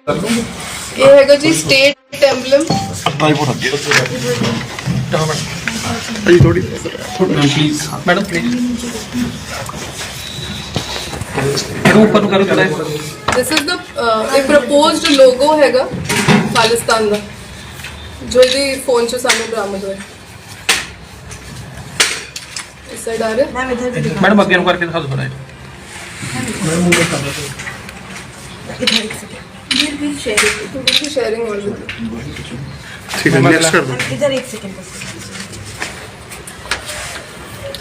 ये हैगा जी state emblem. थोड़ी प्लीज मैडम प्लीज ऊपर करो थोड़ा। दिस इज द एक प्रपोज्ड लोगो हैगा खालिस्तान का जो ਇਹਦੇ फोन ਚ ਸਾਨੂੰ ਬਰਾਮਦ ਹੋਇਆ। इस साइड आ रहे मैडम अगे करके दिखा दो थोड़ा। शेयरिंग ठीक है नेक्स्ट कर दो। इधर एक सेकंड बस।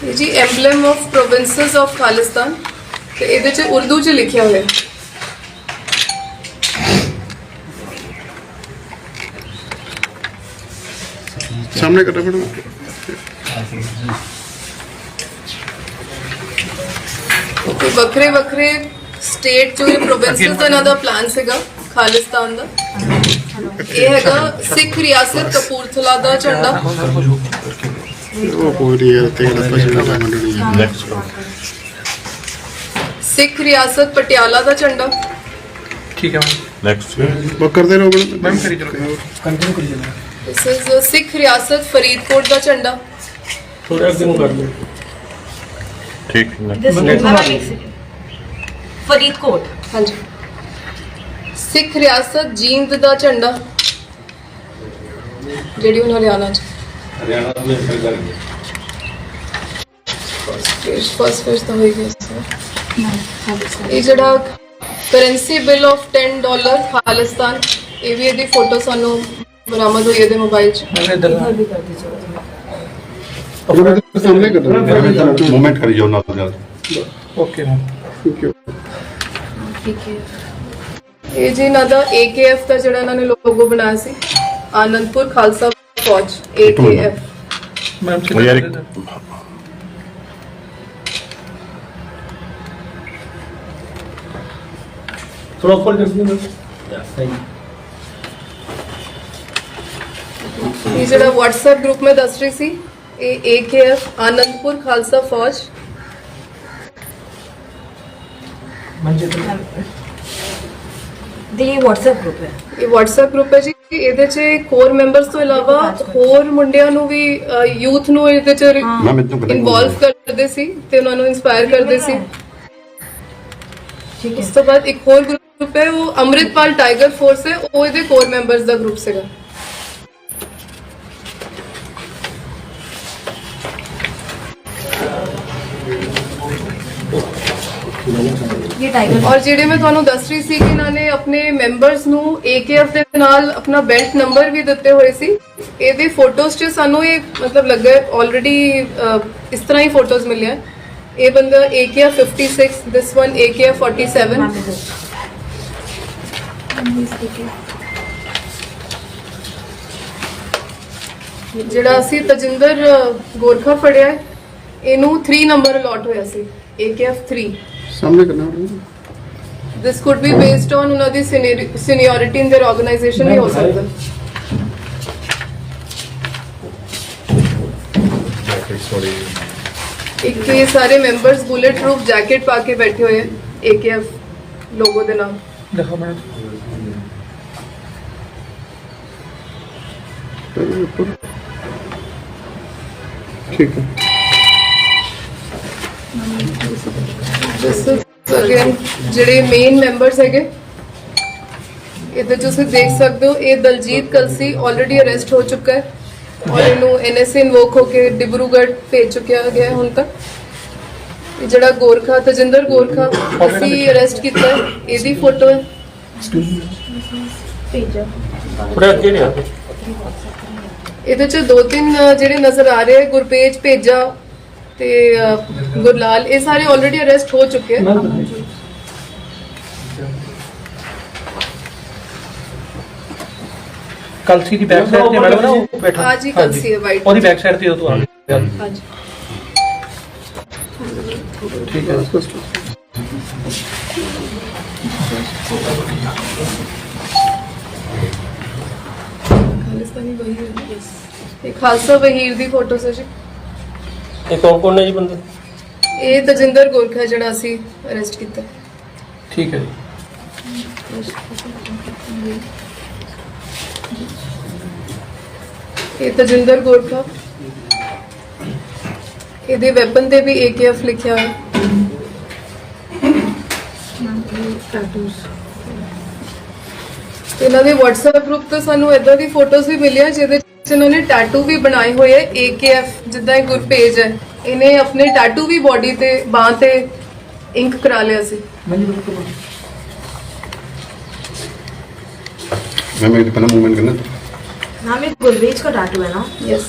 ये जी emblem of provinces of Khalistan ਤੇ ਇਹਦੇ ਚ ਉਰਦੂ ਚ ਲਿਖਿਆ ਹੋਇਆ। सामने करो मैडम। ਤੇ ਵੱਖਰੇ ਵੱਖਰੇ ਸਟੇਟ ਚੋਂ ਇਹ ਪ੍ਰੋਵਿੰਸਸ ਦਾ ਇਹਨਾਂ ਦਾ ਪਲਾਨ ਸੀਗਾ ਖਾਲਿਸਤਾਨ ਦਾ। ਇਹ ਹੈਗਾ ਸਿੱਖ ਰਿਆਸਤ ਕਪੂਰਥਲਾ ਦਾ ਝੰਡਾ। वो पूरी है तेरा पसीना मंडली है। सिख रियासत पटियाला का झंडा। ठीक है नेक्स्ट वो करते रहो मैम करी चलो कंटिन्यू करी चलो। दिस इज सिख रियासत फरीदकोट का झंडा। थोड़ा आगे कर दो। ठीक दिस मैम एक सेकंड। फरीदकोट। हाँ जी। सिख रियासत जींद का झंडा जेडी हुन हरियाणा च। फर्स्ट फेज तो हो गया। ये जड़ा करेंसी बिल ऑफ $10 खालिस्तान ये भी ਇਹਦੀ फोटो सानू बरामद हुई ਇਹਦੇ मोबाइल च। सामने कर दो मूवमेंट करी जाओ ना तो जल्द। ओके मैम ठीक है। ਇਹ ਜੀ ਇਹਨਾਂ ਦਾ AKF ਦਾ ਜਿਹੜਾ ਇਹਨਾਂ ਨੇ ਲੋਗੋ ਬਣਾਇਆ ਸੀ ਆਨੰਦਪੁਰ ਖਾਲਸਾ फौज AKF। मैम वो यार थोड़ा ऊपर कर दो। ये जरा WhatsApp ग्रुप में दस रही सी AKF आनंदपुर खालसा फौज। ये WhatsApp ग्रुप है। ਇਹ WhatsApp ਗਰੁੱਪ ਹੈ ਜੀ। ਇਹਦੇ 'ਚ ਕੋਰ ਮੈਂਬਰਸ ਤੋਂ ਇਲਾਵਾ ਹੋਰ ਮੁੰਡਿਆਂ ਨੂੰ ਵੀ ਯੂਥ ਨੂੰ ਇਹਦੇ 'ਚ मैम इतना ਇਨਵੋਲਵ ਕਰਦੇ ਸੀ ਤੇ ਉਹਨਾਂ ਨੂੰ ਇਨਸਪਾਇਰ ਕਰਦੇ ਸੀ। ਉਸ ਤੋਂ ਬਾਅਦ ਇੱਕ ਹੋਰ ਗਰੁੱਪ ਹੈ ਉਹ ਅੰਮ੍ਰਿਤਪਾਲ ਟਾਈਗਰ ਫੋਰਸ ਹੈ ਉਹ ਇਹਦੇ ਕੋਰ ਮੈਂਬਰਸ ਦਾ ਗਰੁੱਪ ਸੀਗਾ। ये टाइगर और ਜਿਹੜੇ ਮੈਂ ਤੁਹਾਨੂੰ ਦੱਸ ਰਹੀ ਸੀ ਕਿ ਇਹਨਾਂ ਨੇ ਆਪਣੇ ਮੈਂਬਰਸ ਨੂੰ AKF ਦੇ ਨਾਲ ਆਪਣਾ ਬੈਲਟ ਨੰਬਰ ਵੀ ਦਿੱਤੇ ਹੋਏ ਸੀ। ਇਹਦੇ ਫੋਟੋਜ਼ 'ਚ ਸਾਨੂੰ ਇਹ ਮਤਲਬ ਲੱਗਾ ਆਲਰੇਡੀ ਇਸ ਤਰ੍ਹਾਂ ਹੀ ਫੋਟੋਜ਼ ਮਿਲਿਆ। ਇਹ ਬੰਦਾ AKF 56 ਦਿਸ ਵਨ AKF 47। ਜਿਹੜਾ ਅਸੀਂ ਤਜਿੰਦਰ ਗੋਰਖਾ ਫੜਿਆ ਇਹਨੂੰ 3 ਨੰਬਰ ਅਲਾਟ ਹੋਇਆ ਸੀ AKF 3। सामने करना This could be based on ਉਹਨਾਂ ਦੀ seniority in their organization ਵੀ ਹੋ ਸਕਦਾ। ਇੱਕ ਇਹ ਸਾਰੇ ਮੈਂਬਰਸ ਬੁਲੇਟ ਪ੍ਰੂਫ ਜੈਕਟ ਪਾ ਕੇ ਬੈਠੇ ਹੋਏ ਆ AKF ਲੋਗੋ ਦੇ ਨਾਲ। देखो मैडम ठीक है। ਅਗੇਨ ਜਿਹੜੇ ਮੇਨ ਮੈਂਬਰਸ ਹੈਗੇ ਇਹਦੇ ਤੁਸੀਂ ਦੇਖ ਸਕਦੇ ਹੋ ਇਹ ਦਲਜੀਤ ਕਲਸੀ ਆਲਰੇਡੀ ਅਰੈਸਟ ਹੋ ਚੁੱਕਾ ਹੈ ਔਰ ਇਹਨੂੰ NSA ਇਨਵੋਕ ਹੋ ਕੇ ਡਿਬਰੂਗੜ੍ਹ ਭੇਜ ਚੁੱਕਿਆ ਗਿਆ ਹੁਣ ਤੱਕ। ਇਹ ਜਿਹੜਾ ਗੋਰਖਾ ਤਜਿੰਦਰ ਗੋਰਖਾ ਅਸੀਂ ਅਰੈਸਟ ਕੀਤਾ ਹੈ ਇਹਦੀ ਫੋਟੋ ਹੈ। थोड़ा आगे नहीं आते। ਇਹਦੇ ਚ 2-3 ਜਿਹੜੇ ਨਜ਼ਰ ਆ ਰਹੇ ਗੁਰਪੇਜ ਭੇਜਾ ਤੇ ਗੁਰਲਾਲ ਇਹ ਸਾਰੇ ਆਲਰੇਡੀ ਅਰੈਸਟ ਹੋ ਚੁੱਕੇ ਹਨ। कलसी की बैक साइड पे मैडम ना वो बैठा। हाँ जी, कलसी है white। और बैक साइड पे हो तो आ गया। हाँ जी ठीक है खालिस्तानी वही है बस। ये खालसा वहीर दी फोटो से जी। ਇਹ ਕੌਣ ਹੈ ਜੀ ਬੰਦੇ? ਇਹ ਤਜਿੰਦਰ ਗੋਰਖਾ ਜਿਹੜਾ ਅਸੀਂ ਅਰੈਸਟ ਕੀਤਾ। ठीक है जी। ਇਹ ਤਜਿੰਦਰ ਗੋਰਖਾ, ਇਹਦੇ ਵੈਪਨ ਤੇ ਵੀ AKF ਲਿਖਿਆ ਹੈ। ਇਹਨਾਂ ਦੇ WhatsApp ਗਰੁੱਪ ਤੋਂ ਸਾਨੂੰ ਇਦਾਂ ਦੀ ਫੋਟੋਜ਼ ਵੀ ਮਿਲੀਆਂ ਜਿਹਦੇ ਵਿੱਚ ਇਹਨਾਂ ਨੇ ਟੈਟੂ ਵੀ ਬਣਾਏ ਹੋਏ ਹੈ AKF, ਜਿੱਦਾਂ ਇਹ ਗੁਰਪੇਜ ਹੈ, ਇਹਨੇ ਆਪਣੇ ਟੈਟੂ ਵੀ ਬੋਡੀ ਤੇ ਬਾਹ ਤੇ ਇੰਕ ਕਰਾ ਲਿਆ ਸੀ। मैं एक पहला मूवमेंट करना नाम एक गुरवेज का टैटू है ना? यस,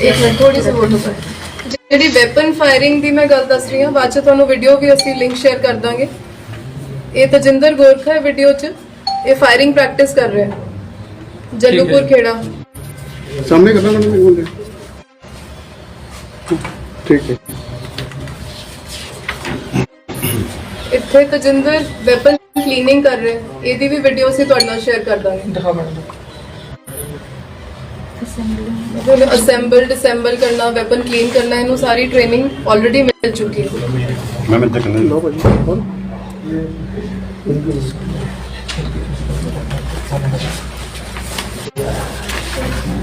ਇੱਕ ਮਿੰਟ ਥੋੜੀ ਜਿਹੀ ਫੋਟੋ ਕਰ। ਜਿਹੜੀ ਵੈਪਨ ਫਾਇਰਿੰਗ ਦੀ ਮੈਂ ਗੱਲ ਦੱਸ ਰਹੀ ਹਾਂ, ਬਾਅਦ ਚ ਤੁਹਾਨੂੰ ਵੀਡੀਓ ਵੀ ਅਸੀਂ ਲਿੰਕ ਸ਼ੇਅਰ ਕਰ ਦਾਂਗੇ। ਇਹ ਤਜਿੰਦਰ ਗੋਰਖਾ ਹੈ ਵੀਡੀਓ 'ਚ, ਇਹ ਫਾਇਰਿੰਗ ਪ੍ਰੈਕਟਿਸ ਕਰ ਰਿਹਾ ਹੈ ਜੱਲੂਪੁਰ ਖੇੜਾ। सामने करना मैडम एक बोल ठीक है। ਇੱਥੇ ਤਜਿੰਦਰ ਵੈਪਨ ਕਲੀਨਿੰਗ ਕਰ ਰਿਹਾ ਹੈ, ਇਹਦੀ ਵੀ ਵੀਡੀਓ ਅਸੀਂ ਤੁਹਾਡੇ ਨਾਲ ਸ਼ੇਅਰ ਕਰ ਦਾਂਗੇ। ਦਿਖਾ ਮੈਡਮ। ਉਹਨੂੰ ਅਸੈਂਬਲ ਕਰਨਾ, ਵੈਪਨ ਕਲੀਨ ਕਰਨਾ, ਇਹਨੂੰ ਸਾਰੀ ਟ੍ਰੇਨਿੰਗ ਆਲਰੇਡੀ ਮਿਲ ਚੁੱਕੀ ਹੈ। मैं चेक करना लो भाई बोल।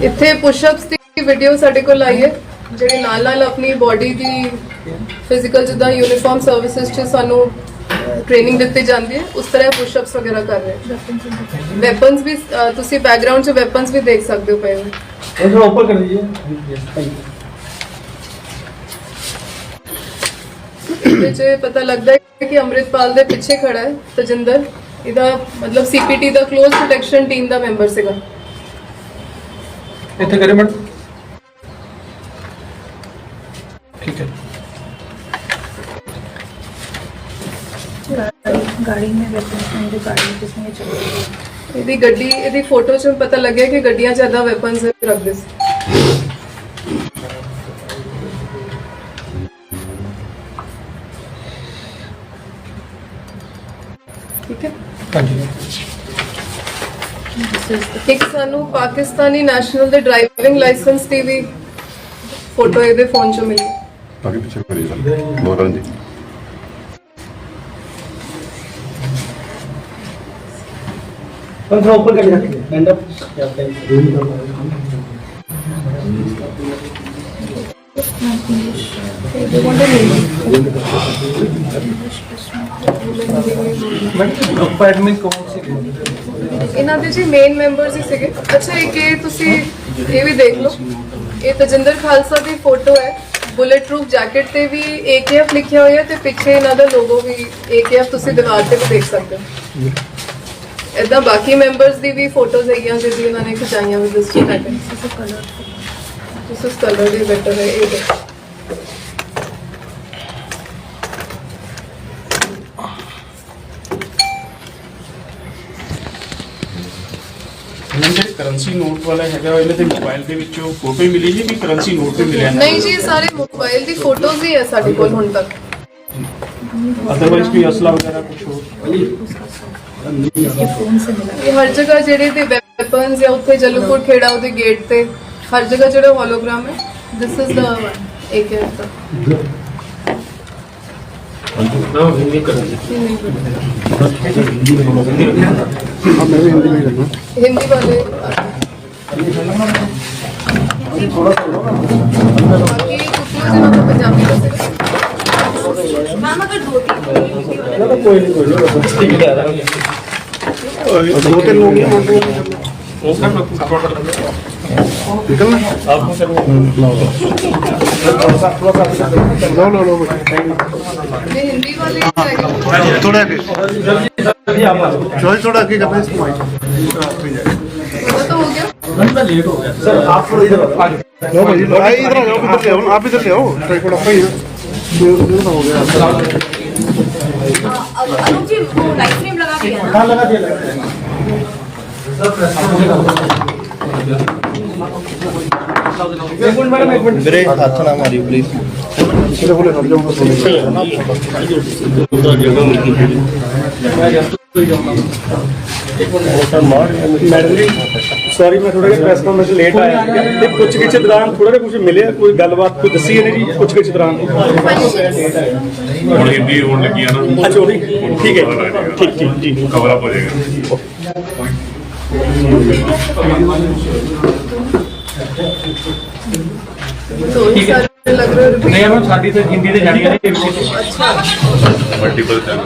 ਇੱਥੇ ਪੁਸ਼ਅਪਸ ਦੀ ਵੀਡੀਓ ਸਾਡੇ ਕੋਲ ਆਈ ਹੈ, ਜਿਹੜੇ ਨਾਲ ਨਾਲ ਆਪਣੀ ਬਾਡੀ ਦੀ ਫਿਜ਼ੀਕਲ ਜਿੱਦਾਂ ਯੂਨੀਫਾਰਮ ਸਰਵਿਸਿਜ਼ 'ਚ ਸਾਨੂੰ ਟ੍ਰੇਨਿੰਗ ਦਿੱਤੀ ਜਾਂਦੀ ਹੈ, ਉਸ ਤਰ੍ਹਾਂ ਪੁਸ਼ਅਪਸ ਵਗੈਰਾ ਕਰ ਰਹੇ। ਵੈਪਨਸ ਵੀ ਤੁਸੀਂ ਬੈਕਗ੍ਰਾਉਂਡ 'ਚ ਵੈਪਨਸ ਵੀ ਦੇਖ ਸਕਦੇ ਹੋ ਪਏ ਹੋਏ। ये थोड़ा ऊपर कर दीजिए। ਇਹਦੇ 'ਚ ਪਤਾ ਲੱਗਦਾ ਹੈ ਕਿ ਅੰਮ੍ਰਿਤਪਾਲ ਦੇ ਪਿੱਛੇ ਖੜਾ ਹੈ ਤਜਿੰਦਰ। ਇਹਦਾ ਮਤਲਬ CPT ਦਾ ਕਲੋਜ਼ ਪ੍ਰੋਟੈਕਸ਼ਨ ਟੀਮ ਦਾ ਮੈਂਬਰ ਸੀਗਾ। इतने करे मैडम। ठीक है। गाड़ी में वेपन जो गाड़ी जिसमें ये चल रही है। ਇਹਦੀ ਗੱਡੀ, ਇਹਦੀ ਫੋਟੋ 'ਚ ਪਤਾ ਲੱਗਿਆ ਕਿ ਗੱਡੀਆਂ 'ਚ ਏਦਾਂ ਵੈਪਨਸ ਰੱਖਦੇ ਸੀ। ਠੀਕ ਹੈ। हाँ जी। ਇੱਕ ਸਾਨੂੰ ਪਾਕਿਸਤਾਨੀ ਨੈਸ਼ਨਲ ਦੇ ਡਰਾਈਵਿੰਗ ਲਾਇਸੈਂਸ ਦੀ ਵੀ ਫੋਟੋ ਇਹਦੇ ਫੋਨ 'ਚੋਂ ਮਿਲੀ। आगे पीछे करिए मोहन जी थोड़ा ऊपर कर दीजिए। And up. अपार्टमेंट कौन सी? ਇਹਨਾਂ ਦੇ ਜੀ ਮੇਨ ਮੈਂਬਰਸ ਹੀ ਸੀਗੇ। ਅੱਛਾ, ਇੱਕ ਇਹ ਤੁਸੀਂ ਇਹ ਵੀ ਦੇਖ ਲਓ, ਇਹ ਤਜਿੰਦਰ ਖਾਲਸਾ ਦੀ ਫੋਟੋ ਹੈ। ਬੁਲੇਟ ਪ੍ਰੂਫ ਜੈਕਟ ਤੇ ਵੀ AKF ਲਿਖਿਆ ਹੋਇਆ ਤੇ ਪਿੱਛੇ ਇਹਨਾਂ ਦਾ ਲੋਗੋ ਵੀ AKF ਤੁਸੀਂ ਦੀਵਾਰ ਤੇ ਵੀ ਦੇਖ ਸਕਦੇ ਹੋ। ਏਦਾਂ ਬਾਕੀ ਮੈਂਬਰਸ ਦੀ ਵੀ ਫੋਟੋਜ਼ ਹੈਗੀਆਂ ਜਿਹੜੀ ਇਹਨਾਂ ਨੇ ਖਿਚਾਈਆਂ with this jacket. This colour ਹੀ ਬੈਟਰ ਹੈ। ਇਹ ਦੇਖੋ, ਜਿਹੜੇ ਕਰੰਸੀ ਨੋਟ ਵਾਲਾ ਹੈਗਾ ਇਹਨਾਂ ਦੇ ਮੋਬਾਈਲ ਦੇ ਵਿੱਚੋਂ ਫੋਟੋ ਹੀ ਮਿਲੀ ਜੀ ਕਿ ਕਰੰਸੀ ਨੋਟ ਵੀ ਮਿਲਿਆ? ਨਹੀਂ ਜੀ, ਇਹ ਸਾਰੇ ਮੋਬਾਈਲ ਦੀ ਫੋਟੋਜ਼ ਹੀ ਹੈ ਸਾਡੇ ਕੋਲ ਹੁਣ ਤੱਕ। ਅਦਰਵਾਈਜ਼ ਕੋਈ ਅਸਲਾ ਵਗੈਰਾ ਕੁਝ ਹੋਰ? ਇਹ ਹਰ ਜਗ੍ਹਾ ਜਿਹੜੇ ਦੇ ਵੈਪਨਸ ਜਾਂ ਉੱਥੇ ਜਲੂਪੁਰ ਖੇੜਾ ਉਹਦੇ ਗੇਟ ਤੇ ਹਰ ਜਗ੍ਹਾ ਜਿਹੜਾ ਹੋਲੋਗ੍ਰਾਮ ਹੈ, ਦਿਸ ਇਜ਼ ਦਾ AKF ਦਾ। हिंदी कर दीजिए। हाँ मैं भी हिंदी में करना। हिंदी वाले बाकी कुछ लोग जिन्होंने पंजाबी का सीखा। मैम अगर 2-3 कोई नहीं ठीक है। दो तीन लोग हैं निकलना। आपको लो लो ये हिंदी वाले ही आएंगे। थोड़ा चॉइस थोड़ा आगे करना इसको माइक पता तो हो गया। लेट हो गया सर। आप थोड़ा इधर आ जाओ। लो भाई लो, आई इधर आ जाओ, इधर ले आओ, आप इधर ले आओ, ट्राइपॉड आपका ही है। ये हो गया। अरुण जी वो लाइट फ्रेम लगा दिया ना? कहाँ लगा दिया? एक मिनट मैडम, एक मिनट। मेरे हाथ ना मारियो प्लीज। इसलिए बोले हट जाओ। मैं जस्ट कोई जाऊंगा मैडम जी सॉरी मैं थोड़ा प्रेस कॉन्फ्रेंस लेट आया ते कुछ किछ दौरान थोड़ा जिहा कुछ मिले कोई गलबात कोई दसी है जी कुछ किछ दौरान ਹੁਣ ਹਿੰਦੀ ਹੋਣ ਲੱਗੀ ਆ ਨਾ अच्छा वही ठीक है ठीक ठीक जी कवर अप हो जाएगा तो इस सारे लग रहे हैं नहीं मैम साडी तो हिंदी ते जानी है मल्टीपल चैनल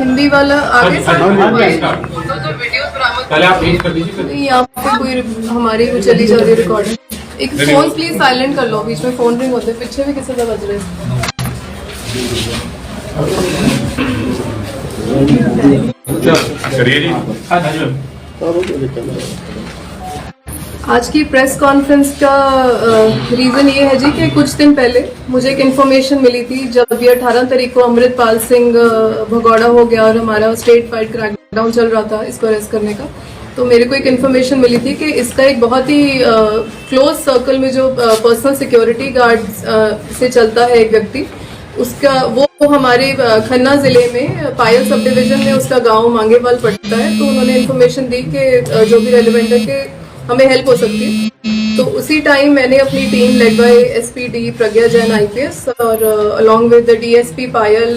हिंदी वाला आगे हाँ, हाँ, हाँ, तो वीडियोस बरामद पहले आप प्लीज कर दीजिए नहीं, यहाँ पे कोई हमारी वो चली जा रही रिकॉर्डिंग। एक फोन प्लीज साइलेंट कर लो, बीच में फोन रिंग होते हैं, पीछे भी किसी का बज रहे करिए जी हाँ जी आज की प्रेस कॉन्फ्रेंस का रीजन ये है जी कि कुछ दिन पहले मुझे एक इन्फॉर्मेशन मिली थी जब ये 18 तारीख को अमृतपाल सिंह भगौड़ा हो गया और हमारा स्टेट वाइड क्रैकडाउन चल रहा था इसको अरेस्ट करने का। तो मेरे को एक इन्फॉर्मेशन मिली थी कि इसका एक बहुत ही क्लोज सर्कल में जो पर्सनल सिक्योरिटी गार्ड से चलता है एक व्यक्ति, उसका वो हमारे खन्ना जिले में पायल सब डिवीजन में उसका गांव मांगेवाल पड़ता है। तो उन्होंने इन्फॉर्मेशन दी कि जो भी रेलिवेंट है कि हमें हेल्प हो सकती है। तो उसी टाइम मैंने अपनी team led by SP Pragya Jain IPS और अलॉन्ग विद द DSP पायल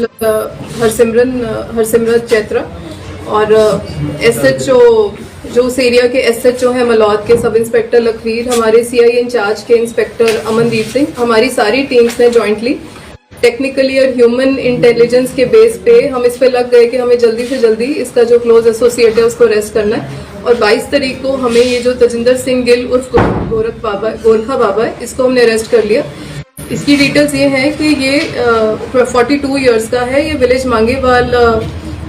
हरसिमरत चैत्रा और SHO जो उस एरिया के SHO है मलौद के सब इंस्पेक्टर लखवीर, हमारे CI इंचार्ज के इंस्पेक्टर अमनदीप सिंह, हमारी सारी टीम्स ने जॉइंटली टेक्निकली और ह्यूमन इंटेलिजेंस के बेस पे हम इस पे लग गए कि हमें जल्दी से जल्दी इसका जो क्लोज एसोसिएट है उसको अरेस्ट करना है। और 22 तारीख को हमें ये जो तजिंदर सिंह गिल उर्फ गोरखा बाबा है, इसको हमने अरेस्ट कर लिया। इसकी डिटेल्स ये हैं कि ये 42 इयर्स का है, ये village Mangewal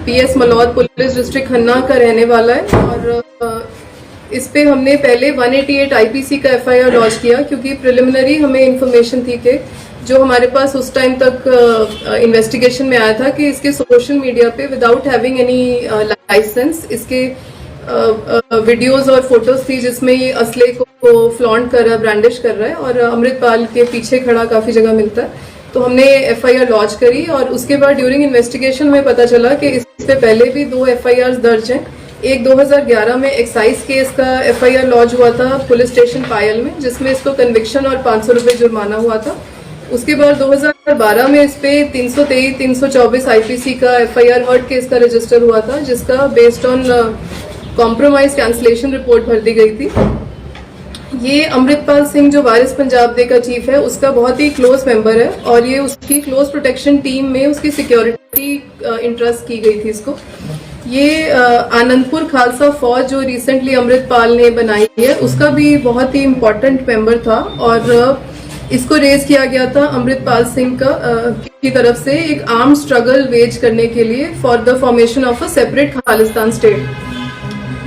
PS Malaud police district Khanna का रहने वाला है। और इस पे हमने पहले 188 IPC का FIR लॉन्च किया क्योंकि प्रिलिमिनरी हमें इंफॉर्मेशन थी कि जो हमारे पास उस टाइम तक इन्वेस्टिगेशन में आया था कि इसके सोशल मीडिया पे विदाउट हैविंग एनी लाइसेंस इसके वीडियोस और फोटोज थी जिसमें ये असले को फ्लॉन्ट कर रहा है, ब्रांडिश कर रहा है और अमृतपाल के पीछे खड़ा काफी जगह मिलता है। तो हमने FIR लॉन्च करी और उसके बाद ड्यूरिंग इन्वेस्टिगेशन हमें पता चला कि इससे पहले भी 2 FIRs दर्ज हैं। एक 2011 में एक्साइज केस का FIR लॉन्च हुआ था पुलिस स्टेशन पायल में, जिसमें इसको कन्विक्शन और 500 रुपए जुर्माना हुआ था। उसके बाद 2012 में इस पे 323-324 IPC का FIR हर्ट केस का रजिस्टर हुआ था, जिसका based on compromise cancellation report भर दी गई थी। ये अमृतपाल सिंह जो वारिस पंजाब डे का चीफ है उसका बहुत ही क्लोज मेंबर है और ये उसकी क्लोज प्रोटेक्शन टीम में उसकी सिक्योरिटी इंटरेस्ट की गई थी इसको। ये आनंदपुर खालसा फौज जो रिसेंटली अमृतपाल ने बनाई है उसका भी बहुत ही इम्पोर्टेंट मेंबर था और इसको रेज किया गया था अमृतपाल सिंह की तरफ से एक आर्म स्ट्रगल वेज करने के लिए for the formation of a separate Khalistan state.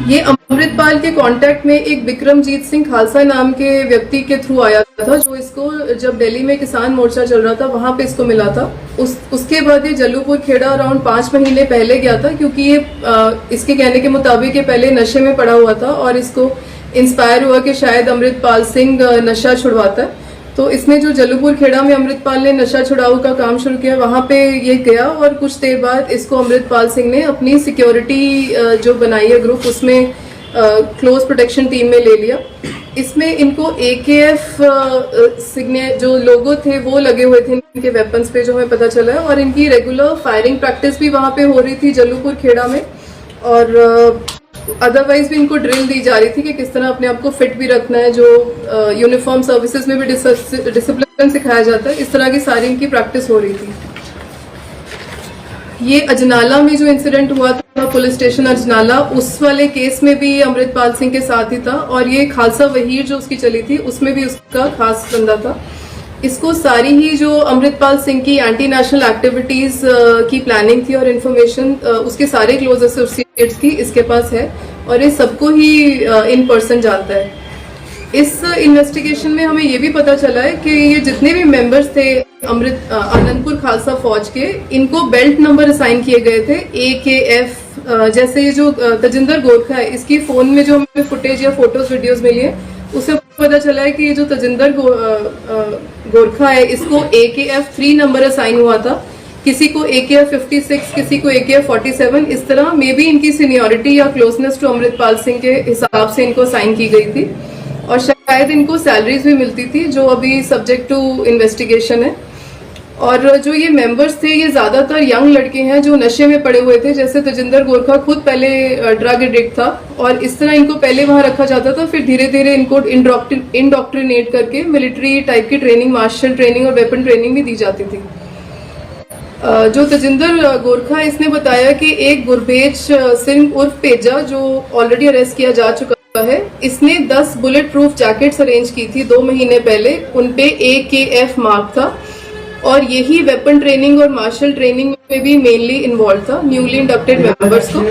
ये अमृतपाल के कांटेक्ट में एक विक्रमजीत सिंह खालसा नाम के व्यक्ति के थ्रू आया था, जो इसको जब दिल्ली में किसान मोर्चा चल रहा था वहां पे इसको मिला था। उसके बाद ये जल्लूपुर खेड़ा अराउंड 5 महीने पहले गया था क्योंकि ये इसके कहने के मुताबिक ये पहले नशे में पड़ा हुआ था और इसको इंस्पायर हुआ कि शायद अमृतपाल सिंह नशा छुड़वाता है। तो इसने जो जल्लूपुर खेड़ा में अमृतपाल ने नशा छुड़ाऊ का काम शुरू किया वहां पे ये गया और कुछ देर बाद इसको अमृतपाल सिंह ने अपनी सिक्योरिटी जो बनाई है ग्रुप उसमें क्लोज प्रोटेक्शन टीम में ले लिया। इसमें इनको AKF जो लोगो थे वो लगे हुए थे इनके वेपन्स पे, जो हमें पता चला है। और इनकी रेगुलर फायरिंग प्रैक्टिस भी वहां पे हो रही थी जल्लूपुर खेड़ा में और अदरवाइज भी इनको ड्रिल दी जा रही थी कि किस तरह अपने आप को फिट भी रखना है, जो यूनिफॉर्म सर्विसेज में भी डिसिप्लिन सिखाया जाता है, इस तरह की सारी इनकी प्रैक्टिस हो रही थी। ये अजनाला में जो इंसिडेंट हुआ था पुलिस स्टेशन अजनाला, उस वाले केस में भी अमृतपाल सिंह के साथ ही था और ये खालसा वहीर जो उसकी चली थी उसमें भी उसका खास बंदा था। इसको सारी ही जो अमृतपाल सिंह की एंटी नेशनल एक्टिविटीज की प्लानिंग थी और इन्फॉर्मेशन उसके सारे क्लोज एसोसिएट्स की इसके पास है और ये सबको ही इन पर्सन जानता है। इस इन्वेस्टिगेशन में हमें ये भी पता चला है कि ये जितने भी मेंबर्स थे आनंदपुर खालसा फौज के, इनको बेल्ट नंबर असाइन किए गए थे AKF। जैसे ये जो तजिंदर गोरखा है, इसकी फोन में जो हमें फुटेज या फोटोज वीडियोस मिली है उससे पता चला है कि ये जो तजिंदर गोरखा है इसको AKF 3 नंबर असाइन हुआ था किसी को AKF 56, किसी को AKF 47, इस तरह मे बी इनकी सीनियरिटी या क्लोजनेस टू अमृतपाल सिंह के हिसाब से इनको साइन की गई थी और शायद इनको सैलरीज भी मिलती थी जो अभी सब्जेक्ट टू इन्वेस्टिगेशन है। और जो ये मेंबर्स थे ये ज्यादातर यंग लड़के हैं जो नशे में पड़े हुए थे, जैसे तजिंदर गोरखा खुद पहले ड्रग एडिक्ट था और इस तरह इनको पहले वहां रखा जाता था, फिर धीरे धीरे इनको इंडोक्ट्रिनेट करके मिलिट्री टाइप की ट्रेनिंग, मार्शल ट्रेनिंग और वेपन ट्रेनिंग भी दी जाती थी। जो तजिंदर गोरखा इसने बताया कि एक गुरबेज सिंह उर्फ पेजा जो ऑलरेडी अरेस्ट किया जा चुका है, इसने 10 बुलेट प्रूफ जैकेट्स अरेंज की थी 2 महीने पहले, उनपे AKF मार्क था और यही वेपन ट्रेनिंग और मार्शल ट्रेनिंग में भी मेनली इन्वॉल्व था न्यूली इंडक्टेड मेंबर्स को।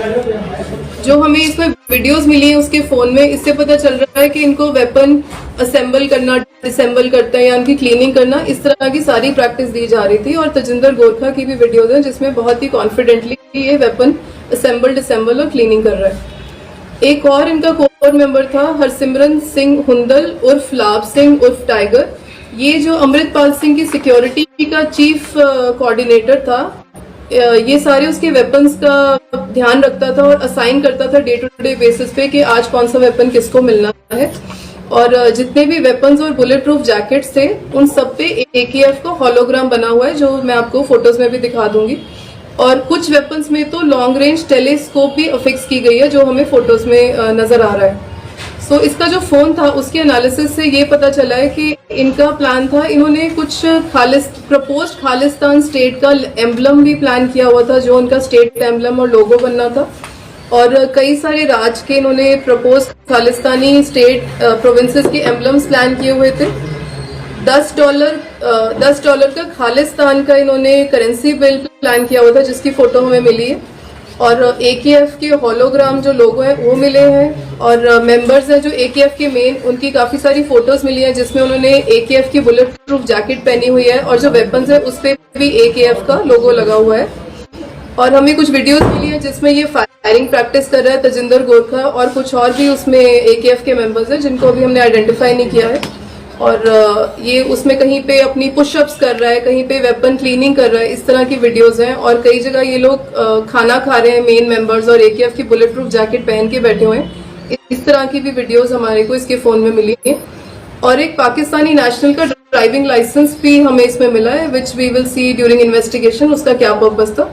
जो हमें इसमें वीडियोस मिली है उसके फोन में, इससे पता चल रहा है कि इनको वेपन असेंबल करना, डिसेंबल करना या उनकी क्लीनिंग करना, इस तरह की सारी प्रैक्टिस दी जा रही थी। और तजिंदर गोरखा की भी वीडियोस हैं जिसमें बहुत ही कॉन्फिडेंटली ये वेपन असेंबल, डिसेंबल और क्लीनिंग कर रहा है। एक और इनका कोर मेंबर था हरसिमरन सिंह हुंदल उर्फ लाभ सिंह उर्फ टाइगर। ये जो अमृतपाल सिंह की सिक्योरिटी का चीफ कोऑर्डिनेटर था, ये सारे उसके वेपन्स का ध्यान रखता था और असाइन करता था डे टू डे बेसिस पे कि आज कौन सा वेपन किसको मिलना है। और जितने भी वेपन्स और बुलेट प्रूफ जैकेट्स थे उन सब पे AKF का होलोग्राम बना हुआ है जो मैं आपको फोटोज में भी दिखा दूंगी। और कुछ वेपन्स में तो लॉन्ग रेंज टेलीस्कोप भी अफिक्स की गई है जो हमें फोटोज में नजर आ रहा है। सो इसका जो फोन था उसके एनालिसिस से ये पता चला है कि इनका प्लान था, इन्होंने कुछ प्रपोज्ड खालिस्तान स्टेट का एम्बलम भी प्लान किया हुआ था जो उनका स्टेट एम्बलम और लोगो बनना था। और कई सारे राज्य के इन्होंने प्रपोज खालिस्तानी स्टेट प्रोविंसेस के एम्बलम्स प्लान किए हुए थे। $10 का खालिस्तान का इन्होंने करेंसी बिल प्लान किया हुआ था जिसकी फोटो हमें मिली है। और AKF के होलोग्राम जो लोगो हैं वो मिले हैं और मेंबर्स हैं जो AKF के मेन, उनकी काफी सारी फोटोज मिली हैं जिसमें उन्होंने AKF की बुलेट प्रूफ जैकेट पहनी हुई है और जो वेपन्स है उस पे भी AKF का लोगो लगा हुआ है। और हमें कुछ वीडियोस मिली है जिसमें ये फायरिंग प्रैक्टिस कर रहा है तजिंदर गोरखा और कुछ और भी उसमें AKF के मेंबर्स हैं जिनको अभी हमने आइडेंटिफाई नहीं किया है। और ये उसमें कहीं पे अपनी पुशअप्स कर रहा है, कहीं पे वेपन क्लीनिंग कर रहा है, इस तरह की वीडियोस हैं। और कई जगह ये लोग खाना खा रहे हैं मेन मेंबर्स और AKF की बुलेट प्रूफ जैकेट पहन के बैठे हुए हैं। इस तरह की भी वीडियोस हमारे को इसके फोन में मिली है। और एक पाकिस्तानी नेशनल का ड्राइविंग लाइसेंस भी हमें इसमें मिला है which we will see during investigation उसका क्या पर्पस था।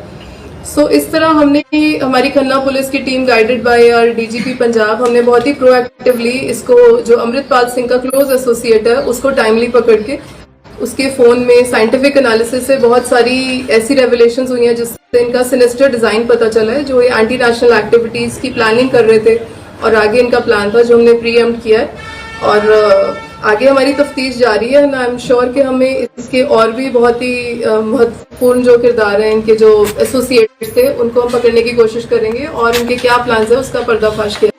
सो इस तरह हमने हमारी खन्ना पुलिस की team guided by our DGP Punjab, हमने बहुत ही प्रोएक्टिवली इसको जो अमृतपाल सिंह का क्लोज एसोसिएट है उसको टाइमली पकड़ के उसके फोन में साइंटिफिक एनालिसिस से बहुत सारी ऐसी रेवलेशंस हुई हैं जिससे इनका सिनेस्टर डिजाइन पता चला है। जो ये एंटी नेशनल एक्टिविटीज की प्लानिंग कर रहे थे और आगे इनका प्लान था जो हमने प्रीएम्प्ट किया है। और आगे हमारी तफ्तीश जारी है एंड आई एम श्योर कि हमें इसके और भी बहुत ही महत्वपूर्ण जो किरदार हैं इनके जो एसोसिएट्स थे उनको हम पकड़ने की कोशिश करेंगे और इनके क्या प्लान्स है उसका पर्दाफाश किया।